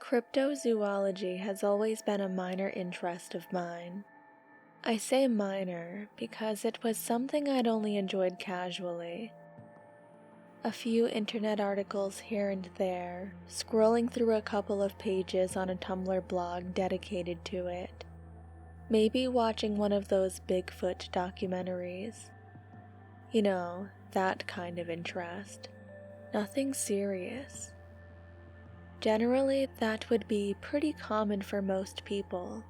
Cryptozoology has always been a minor interest of mine. I say minor because it was something I'd only enjoyed casually. A few internet articles here and there, scrolling through a couple of pages on a Tumblr blog dedicated to it. Maybe watching one of those Bigfoot documentaries. You know, that kind of interest. Nothing serious. Generally, that would be pretty common for most people.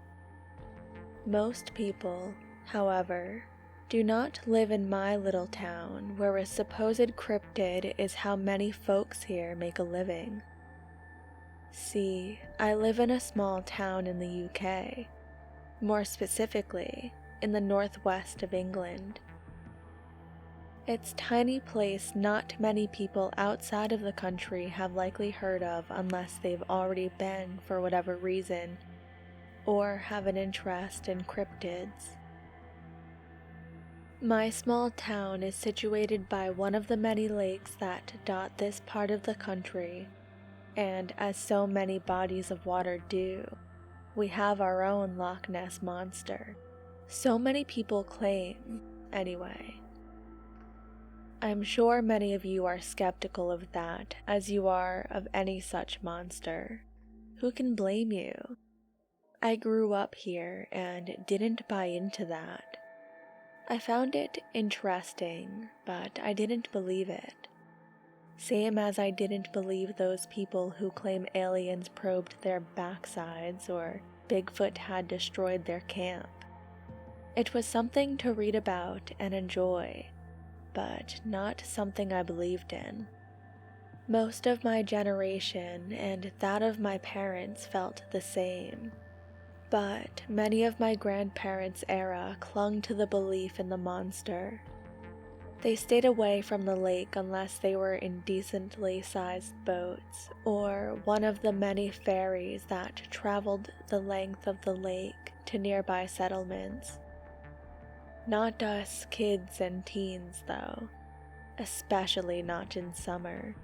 Most people, however, do not live in my little town where a supposed cryptid is how many folks here make a living. See, I live in a small town in the UK, more specifically, in the northwest of England. It's a tiny place not many people outside of the country have likely heard of unless they've already been for whatever reason, or have an interest in cryptids. My small town is situated by one of the many lakes that dot this part of the country, and as so many bodies of water do, we have our own Loch Ness monster. So many people claim, anyway. I'm sure many of you are skeptical of that, as you are of any such monster. Who can blame you? I grew up here and didn't buy into that. I found it interesting, but I didn't believe it. Same as I didn't believe those people who claim aliens probed their backsides or Bigfoot had destroyed their camp. It was something to read about and enjoy, but not something I believed in. Most of my generation and that of my parents felt the same, but many of my grandparents' era clung to the belief in the monster. They stayed away from the lake unless they were in decently sized boats or one of the many ferries that traveled the length of the lake to nearby settlements. Not us kids and teens, though, especially not in summer.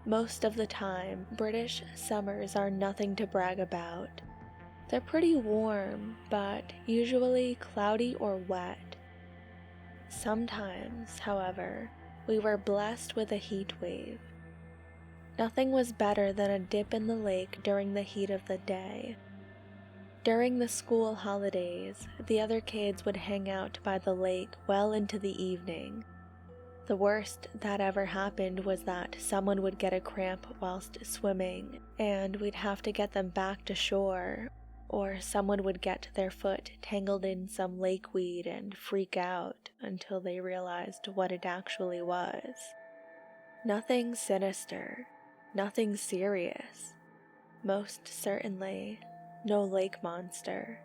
Most of the time, British summers are nothing to brag about. They're pretty warm, but usually cloudy or wet. Sometimes, however, we were blessed with a heat wave. Nothing was better than a dip in the lake during the heat of the day. During the school holidays, the other kids would hang out by the lake well into the evening. The worst that ever happened was that someone would get a cramp whilst swimming, and we'd have to get them back to shore, or someone would get their foot tangled in some lake weed and freak out until they realized what it actually was. Nothing sinister, nothing serious, most certainly. No lake monster.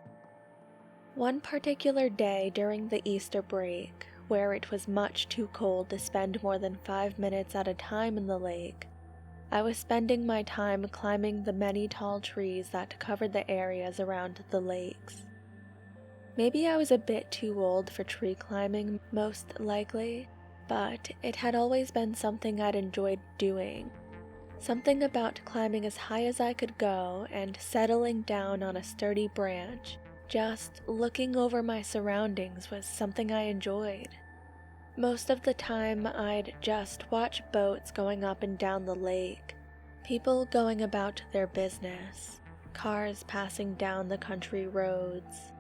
One particular day during the Easter break, where it was much too cold to spend more than 5 minutes at a time in the lake, I was spending my time climbing the many tall trees that covered the areas around the lakes. Maybe I was a bit too old for tree climbing, most likely, but it had always been something I'd enjoyed doing. Something about climbing as high as I could go and settling down on a sturdy branch, just looking over my surroundings was something I enjoyed. Most of the time I'd just watch boats going up and down the lake, people going about their business, cars passing down the country roads.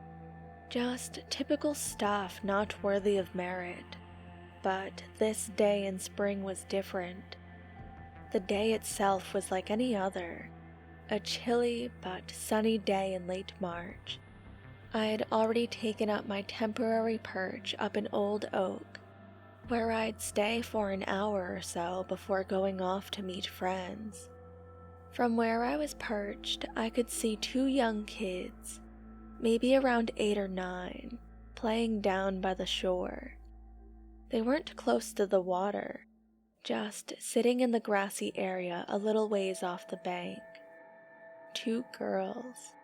Just typical stuff not worthy of merit. But this day in spring was different. The day itself was like any other, a chilly but sunny day in late March. I had already taken up my temporary perch up an old oak, where I'd stay for an hour or so before going off to meet friends. From where I was perched, I could see 2 young kids, maybe around 8 or 9, playing down by the shore. They weren't close to the water, just sitting in the grassy area a little ways off the bank. 2 girls.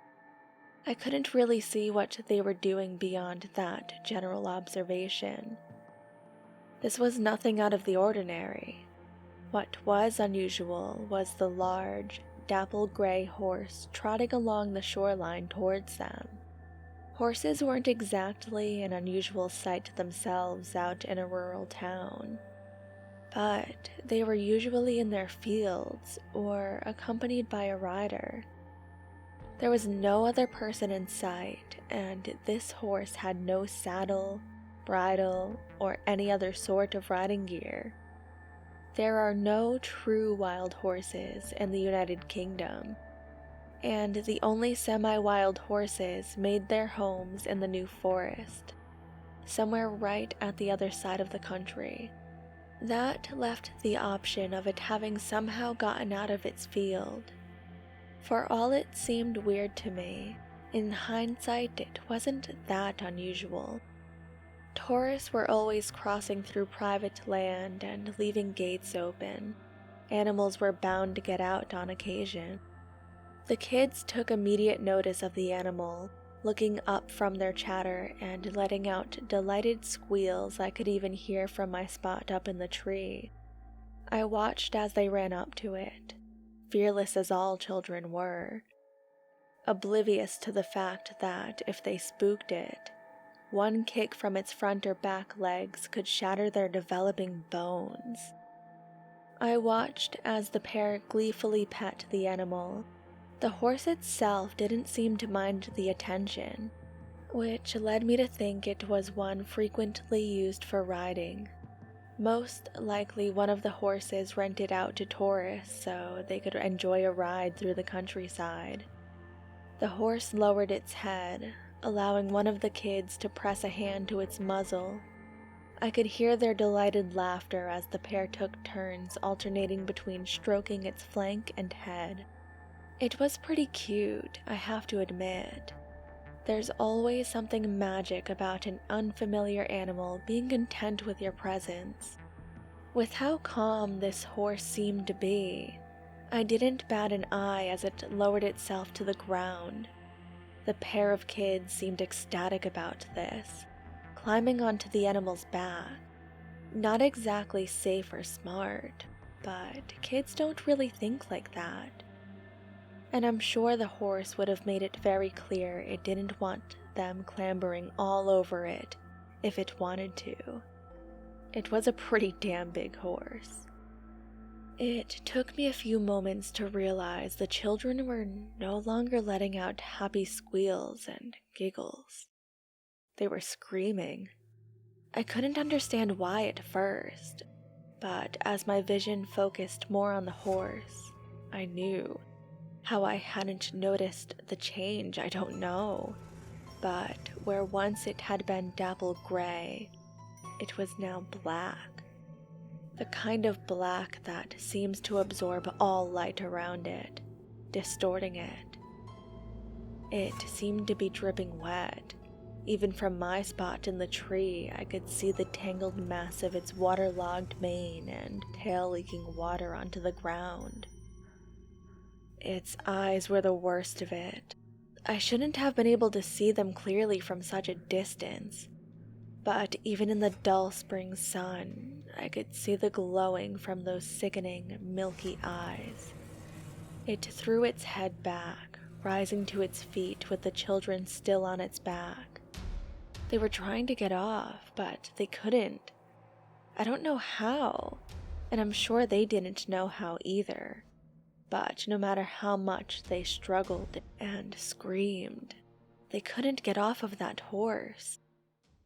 I couldn't really see what they were doing beyond that general observation. This was nothing out of the ordinary. What was unusual was the large, dapple gray horse trotting along the shoreline towards them. Horses weren't exactly an unusual sight themselves out in a rural town, but they were usually in their fields or accompanied by a rider. There was no other person in sight, and this horse had no saddle, bridle, or any other sort of riding gear. There are no true wild horses in the United Kingdom, and the only semi-wild horses made their homes in the New Forest, somewhere right at the other side of the country. That left the option of it having somehow gotten out of its field. For all it seemed weird to me, in hindsight it wasn't that unusual. Tourists were always crossing through private land and leaving gates open. Animals were bound to get out on occasion. The kids took immediate notice of the animal, looking up from their chatter and letting out delighted squeals I could even hear from my spot up in the tree. I watched as they ran up to it, fearless as all children were, oblivious to the fact that if they spooked it, one kick from its front or back legs could shatter their developing bones. I watched as the pair gleefully pet the animal. The horse itself didn't seem to mind the attention, which led me to think it was one frequently used for riding. Most likely one of the horses rented out to tourists so they could enjoy a ride through the countryside. The horse lowered its head, allowing one of the kids to press a hand to its muzzle. I could hear their delighted laughter as the pair took turns alternating between stroking its flank and head. It was pretty cute, I have to admit. There's always something magic about an unfamiliar animal being content with your presence. With how calm this horse seemed to be, I didn't bat an eye as it lowered itself to the ground. The pair of kids seemed ecstatic about this, climbing onto the animal's back. Not exactly safe or smart, but kids don't really think like that. And I'm sure the horse would have made it very clear it didn't want them clambering all over it if it wanted to. It was a pretty damn big horse. It took me a few moments to realize the children were no longer letting out happy squeals and giggles. They were screaming. I couldn't understand why at first, but as my vision focused more on the horse, I knew. How I hadn't noticed the change, I don't know, but where once it had been dapple gray, it was now black. The kind of black that seems to absorb all light around it, distorting it. It seemed to be dripping wet. Even from my spot in the tree, I could see the tangled mass of its waterlogged mane and tail leaking water onto the ground. Its eyes were the worst of it. I shouldn't have been able to see them clearly from such a distance, but even in the dull spring sun, I could see the glowing from those sickening, milky eyes. It threw its head back, rising to its feet with the children still on its back. They were trying to get off, but they couldn't. I don't know how, and I'm sure they didn't know how either. But no matter how much they struggled and screamed, they couldn't get off of that horse.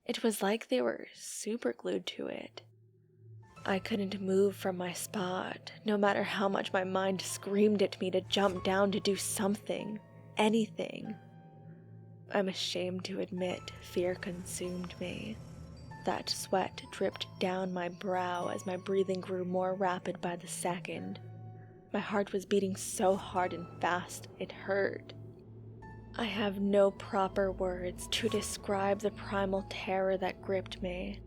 It was like they were superglued to it. I couldn't move from my spot, no matter how much my mind screamed at me to jump down to do something, anything. I'm ashamed to admit fear consumed me. That sweat dripped down my brow as my breathing grew more rapid by the second. My heart was beating so hard and fast, it hurt. I have no proper words to describe the primal terror that gripped me.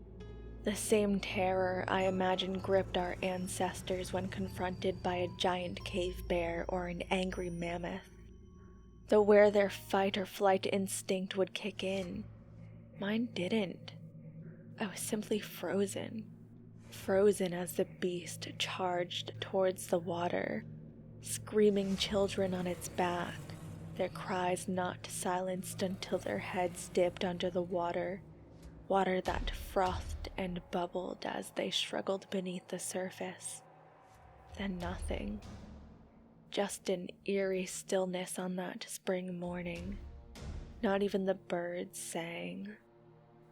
The same terror I imagine gripped our ancestors when confronted by a giant cave bear or an angry mammoth. Though where their fight or flight instinct would kick in, mine didn't. I was simply frozen as the beast charged towards the water, screaming children on its back, their cries not silenced until their heads dipped under the water that frothed and bubbled as they struggled beneath the surface. Then nothing. Just an eerie stillness on that spring morning. Not even the birds sang.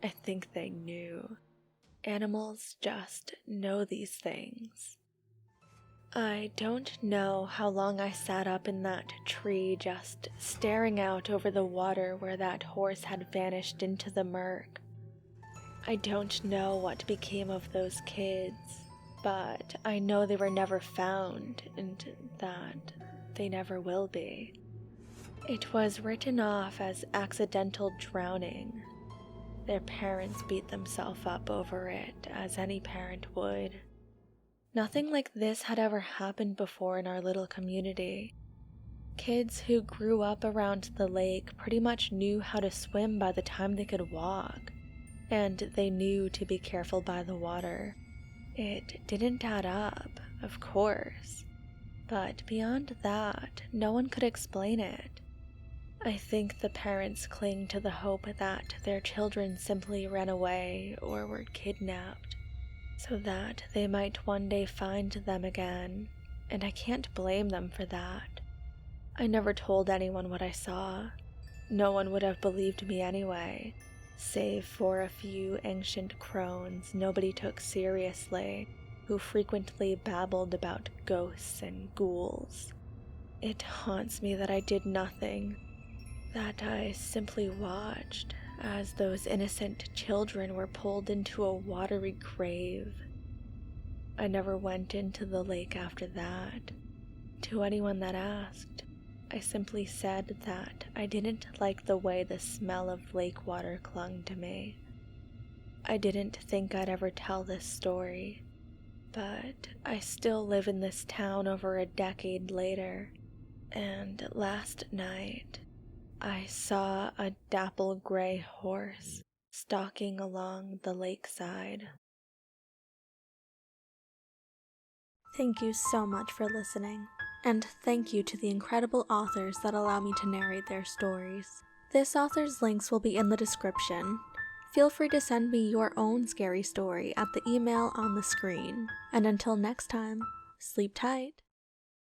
I think they knew. Animals just know these things. I don't know how long I sat up in that tree just staring out over the water where that horse had vanished into the murk. I don't know what became of those kids, but I know they were never found and that they never will be. It was written off as accidental drowning. Their parents beat themselves up over it, as any parent would. Nothing like this had ever happened before in our little community. Kids who grew up around the lake pretty much knew how to swim by the time they could walk, and they knew to be careful by the water. It didn't add up, of course, but beyond that, no one could explain it. I think the parents cling to the hope that their children simply ran away or were kidnapped, so that they might one day find them again, and I can't blame them for that. I never told anyone what I saw. No one would have believed me anyway, save for a few ancient crones nobody took seriously, who frequently babbled about ghosts and ghouls. It haunts me that I did nothing, that I simply watched as those innocent children were pulled into a watery grave. I never went into the lake after that. To anyone that asked, I simply said that I didn't like the way the smell of lake water clung to me. I didn't think I'd ever tell this story, but I still live in this town over a decade later, and last night I saw a dapple gray horse stalking along the lakeside. Thank you so much for listening, and thank you to the incredible authors that allow me to narrate their stories. This author's links will be in the description. Feel free to send me your own scary story at the email on the screen. And until next time, sleep tight.